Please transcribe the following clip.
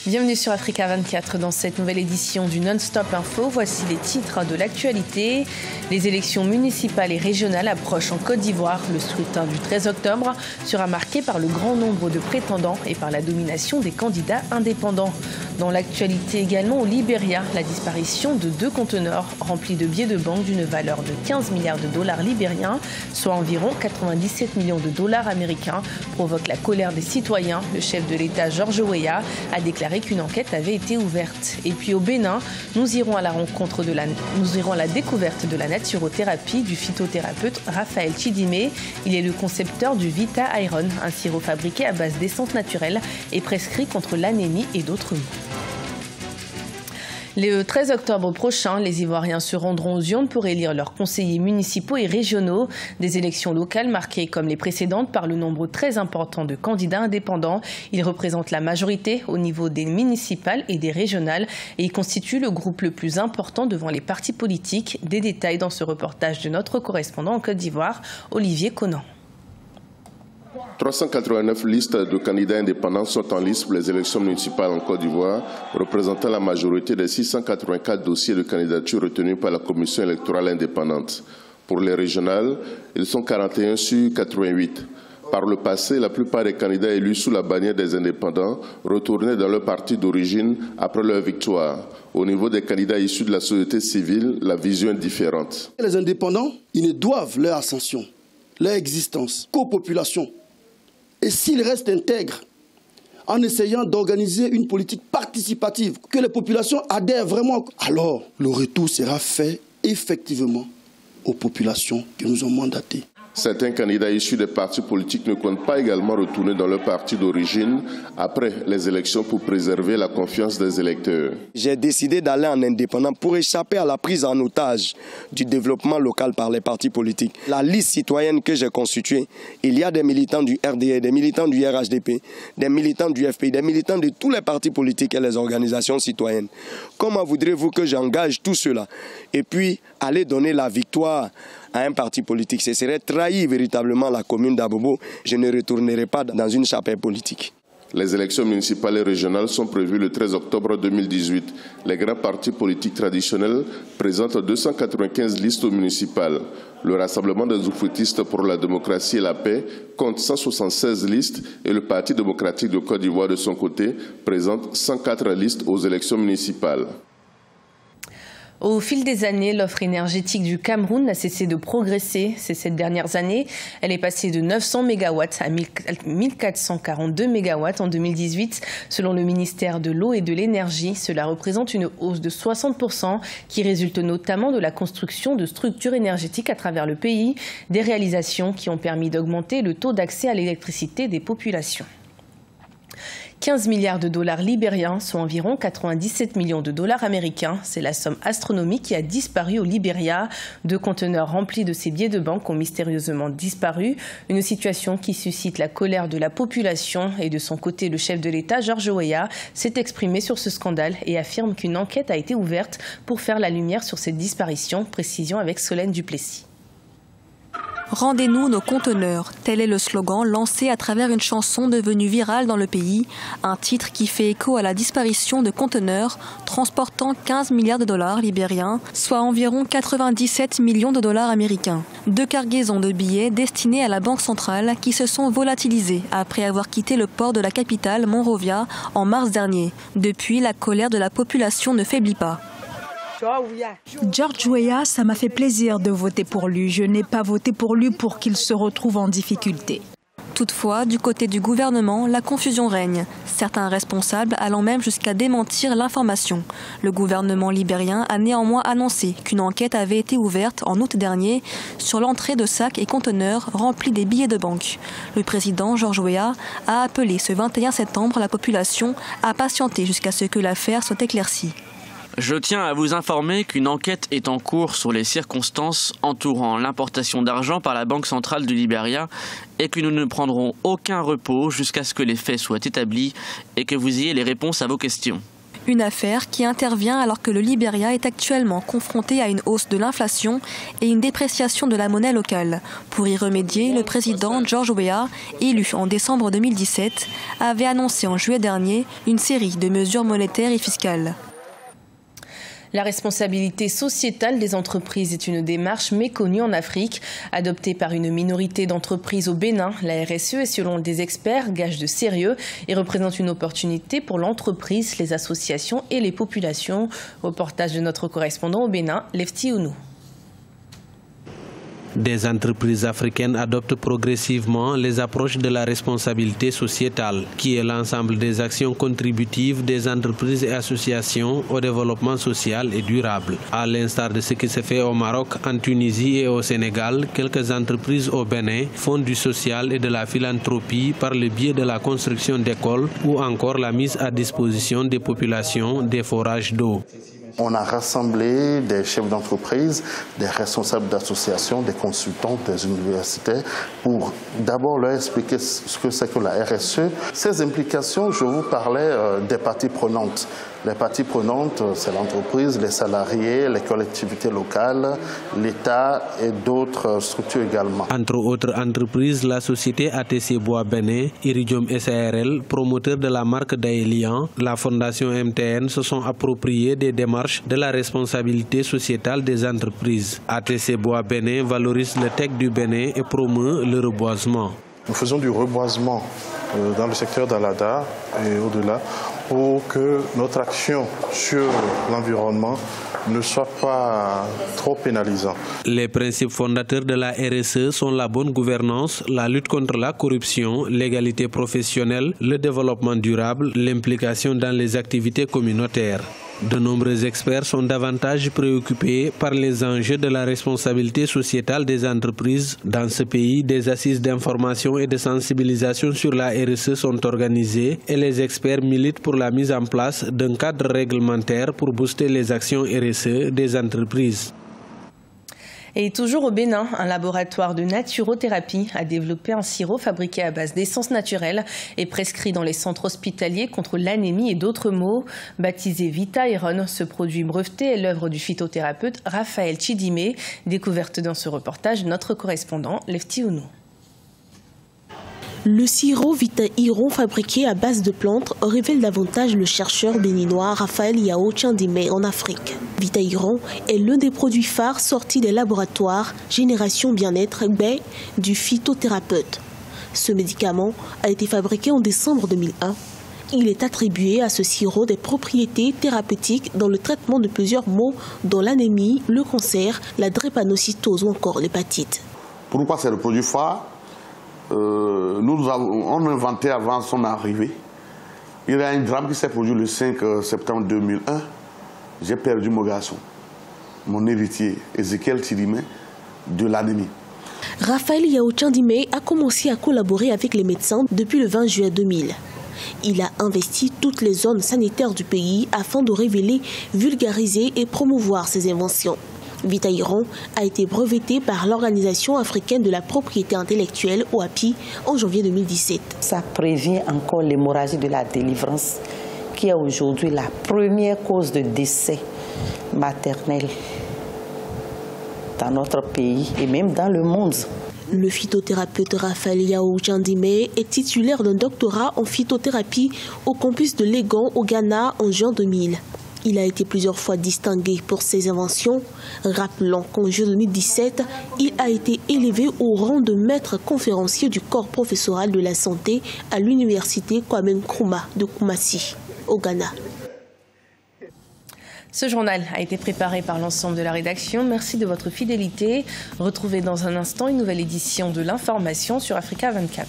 Bienvenue sur Africa 24 dans cette nouvelle édition du Non-Stop Info. Voici les titres de l'actualité. Les élections municipales et régionales approchent en Côte d'Ivoire. Le scrutin du 13 octobre sera marqué par le grand nombre de prétendants et par la domination des candidats indépendants. Dans l'actualité également au Libéria, la disparition de 2 conteneurs remplis de billets de banque d'une valeur de 15 milliards de dollars libériens, soit environ 97 millions de dollars américains, provoque la colère des citoyens. Le chef de l'État, George Weah, a déclaré qu'une enquête avait été ouverte. Et puis au Bénin, nous irons à la découverte de la naturothérapie du phytothérapeute Raphaël Chidimé. Il est le concepteur du Vita Iron, un sirop fabriqué à base d'essence naturelle et prescrit contre l'anémie et d'autres maux. Le 13 octobre prochain, les Ivoiriens se rendront aux urnes pour élire leurs conseillers municipaux et régionaux. Des élections locales marquées comme les précédentes par le nombre très important de candidats indépendants. Ils représentent la majorité au niveau des municipales et des régionales et ils constituent le groupe le plus important devant les partis politiques. Des détails dans ce reportage de notre correspondant en Côte d'Ivoire, Olivier Conan. 389 listes de candidats indépendants sont en liste pour les élections municipales en Côte d'Ivoire, représentant la majorité des 684 dossiers de candidature retenus par la Commission électorale indépendante. Pour les régionales, ils sont 41 sur 88. Par le passé, la plupart des candidats élus sous la bannière des indépendants retournaient dans leur parti d'origine après leur victoire. Au niveau des candidats issus de la société civile, la vision est différente. Les indépendants, ils ne doivent leur ascension, leur existence qu'aux populations. Et s'ils restent intègres, en essayant d'organiser une politique participative, que les populations adhèrent vraiment, alors le retour sera fait effectivement aux populations qui nous ont mandatés. Certains candidats issus des partis politiques ne comptent pas également retourner dans leur parti d'origine après les élections pour préserver la confiance des électeurs. J'ai décidé d'aller en indépendant pour échapper à la prise en otage du développement local par les partis politiques. La liste citoyenne que j'ai constituée, il y a des militants du RDA, des militants du RHDP, des militants du FPI, des militants de tous les partis politiques et les organisations citoyennes. Comment voudrez-vous que j'engage tout cela et puis aller donner la victoire à un parti politique? Ce serait trahir véritablement la commune d'Abobo. Je ne retournerai pas dans une chapelle politique. Les élections municipales et régionales sont prévues le 13 octobre 2018. Les grands partis politiques traditionnels présentent 295 listes municipales. Le Rassemblement des oufouettistes pour la démocratie et la paix compte 176 listes et le Parti démocratique de Côte d'Ivoire de son côté présente 104 listes aux élections municipales. Au fil des années, l'offre énergétique du Cameroun n'a cessé de progresser. Ces 7 dernières années, elle est passée de 900 MW à 1442 MW en 2018. Selon le ministère de l'Eau et de l'Énergie, cela représente une hausse de 60% qui résulte notamment de la construction de structures énergétiques à travers le pays, des réalisations qui ont permis d'augmenter le taux d'accès à l'électricité des populations. 15 milliards de dollars libériens, soit environ 97 millions de dollars américains. C'est la somme astronomique qui a disparu au Libéria. 2 conteneurs remplis de ces billets de banque ont mystérieusement disparu. Une situation qui suscite la colère de la population. Et de son côté, le chef de l'État, George Weah, s'est exprimé sur ce scandale et affirme qu'une enquête a été ouverte pour faire la lumière sur cette disparition. Précision avec Solène Duplessis. Rendez-nous nos conteneurs, tel est le slogan lancé à travers une chanson devenue virale dans le pays, un titre qui fait écho à la disparition de conteneurs transportant 15 milliards de dollars libériens, soit environ 97 millions de dollars américains. 2 cargaisons de billets destinés à la Banque centrale qui se sont volatilisées après avoir quitté le port de la capitale, Monrovia, en mars dernier. Depuis, la colère de la population ne faiblit pas. George Weah, ça m'a fait plaisir de voter pour lui. Je n'ai pas voté pour lui pour qu'il se retrouve en difficulté. Toutefois, du côté du gouvernement, la confusion règne. Certains responsables allant même jusqu'à démentir l'information. Le gouvernement libérien a néanmoins annoncé qu'une enquête avait été ouverte en août dernier sur l'entrée de sacs et conteneurs remplis des billets de banque. Le président George Weah a appelé ce 21 septembre la population à patienter jusqu'à ce que l'affaire soit éclaircie. Je tiens à vous informer qu'une enquête est en cours sur les circonstances entourant l'importation d'argent par la Banque centrale du Libéria et que nous ne prendrons aucun repos jusqu'à ce que les faits soient établis et que vous ayez les réponses à vos questions. Une affaire qui intervient alors que le Libéria est actuellement confronté à une hausse de l'inflation et une dépréciation de la monnaie locale. Pour y remédier, le président George Weah, élu en décembre 2017, avait annoncé en juillet dernier une série de mesures monétaires et fiscales. La responsabilité sociétale des entreprises est une démarche méconnue en Afrique. Adoptée par une minorité d'entreprises au Bénin, la RSE est selon des experts gage de sérieux et représente une opportunité pour l'entreprise, les associations et les populations. Reportage de notre correspondant au Bénin, Lefty Ounou. Des entreprises africaines adoptent progressivement les approches de la responsabilité sociétale, qui est l'ensemble des actions contributives des entreprises et associations au développement social et durable. À l'instar de ce qui se fait au Maroc, en Tunisie et au Sénégal, quelques entreprises au Bénin font du social et de la philanthropie par le biais de la construction d'écoles ou encore la mise à disposition des populations des forages d'eau. On a rassemblé des chefs d'entreprise, des responsables d'associations, des consultants, des universités pour d'abord leur expliquer ce que c'est que la RSE. Ces implications, je vous parlais des parties prenantes. Les parties prenantes, c'est l'entreprise, les salariés, les collectivités locales, l'État et d'autres structures également. Entre autres entreprises, la société ATC Bois Bénin, Iridium SARL, promoteur de la marque Daelian, la fondation MTN se sont appropriés des démarches de la responsabilité sociétale des entreprises. ATC Bois Bénin valorise le TEC du Bénin et promeut le reboisement. Nous faisons du reboisement dans le secteur d'Alada et au-delà pour que notre action sur l'environnement ne soit pas trop pénalisant. Les principes fondateurs de la RSE sont la bonne gouvernance, la lutte contre la corruption, l'égalité professionnelle, le développement durable, l'implication dans les activités communautaires. De nombreux experts sont davantage préoccupés par les enjeux de la responsabilité sociétale des entreprises. Dans ce pays, des assises d'information et de sensibilisation sur la RSE sont organisées et les experts militent pour la mise en place d'un cadre réglementaire pour booster les actions RSE des entreprises. Et toujours au Bénin, un laboratoire de naturothérapie a développé un sirop fabriqué à base d'essences naturelles et prescrit dans les centres hospitaliers contre l'anémie et d'autres maux. Baptisé Vita Iron, ce produit breveté est l'œuvre du phytothérapeute Raphaël Chidimé. Découverte dans ce reportage, notre correspondant Lefty Ounou. Le sirop Vita Iron fabriqué à base de plantes révèle davantage le chercheur béninois Raphaël Yao Chidimé en Afrique. Vita Iron est l'un des produits phares sortis des laboratoires Génération Bien-être B du phytothérapeute. Ce médicament a été fabriqué en décembre 2001. Il est attribué à ce sirop des propriétés thérapeutiques dans le traitement de plusieurs maux dont l'anémie, le cancer, la drépanocytose ou encore l'hépatite. Pourquoi c'est le produit phare? On inventait avant son arrivée. Il y a un drame qui s'est produit le 5 septembre 2001. J'ai perdu mon garçon, mon héritier, Ézéchiel Chidimé, de l'anémie. Raphaël Yao Chidimé a commencé à collaborer avec les médecins depuis le 20 juillet 2000. Il a investi toutes les zones sanitaires du pays afin de révéler, vulgariser et promouvoir ses inventions. Vita Iron a été breveté par l'Organisation africaine de la propriété intellectuelle, OAPI, en janvier 2017. Ça prévient encore l'hémorragie de la délivrance, qui est aujourd'hui la première cause de décès maternel dans notre pays et même dans le monde. Le phytothérapeute Raphaël Yao Chidimé est titulaire d'un doctorat en phytothérapie au campus de Legon au Ghana en juin 2000. Il a été plusieurs fois distingué pour ses inventions. Rappelons qu'en juin 2017, il a été élevé au rang de maître conférencier du corps professoral de la santé à l'université Kwame Nkrumah de Kumasi, au Ghana. Ce journal a été préparé par l'ensemble de la rédaction. Merci de votre fidélité. Retrouvez dans un instant une nouvelle édition de l'information sur Africa 24.